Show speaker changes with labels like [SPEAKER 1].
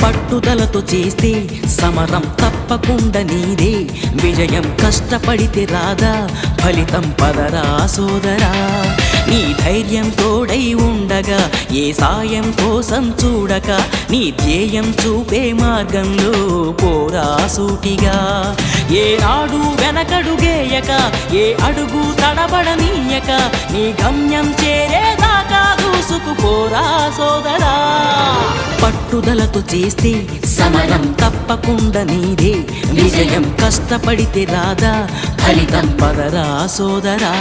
[SPEAKER 1] పట్టుదలతో చేస్తే సమరం తప్పకుండా నీదే, విజయం కష్టపడితే రాదా ఫలితం పదరా సోదరా. నీ ధైర్యం తోడై ఉండగా ఏ సాయం కోసం చూడక, నీ ధ్యేయం చూపే మార్గంలో పోరా సూటిగా. ఏ నాడు వెనకడుగేయక, ఏ అడుగు తడబడనీయక, నీ గమ్యం చేరేదాకా దూసుకుపోరా సోదరా. పట్టుదలతో చేస్తే సమరం తప్పకుండా నీదే, విజయం కష్టపడితే రాదా ఫలితం పదరా సోదరా.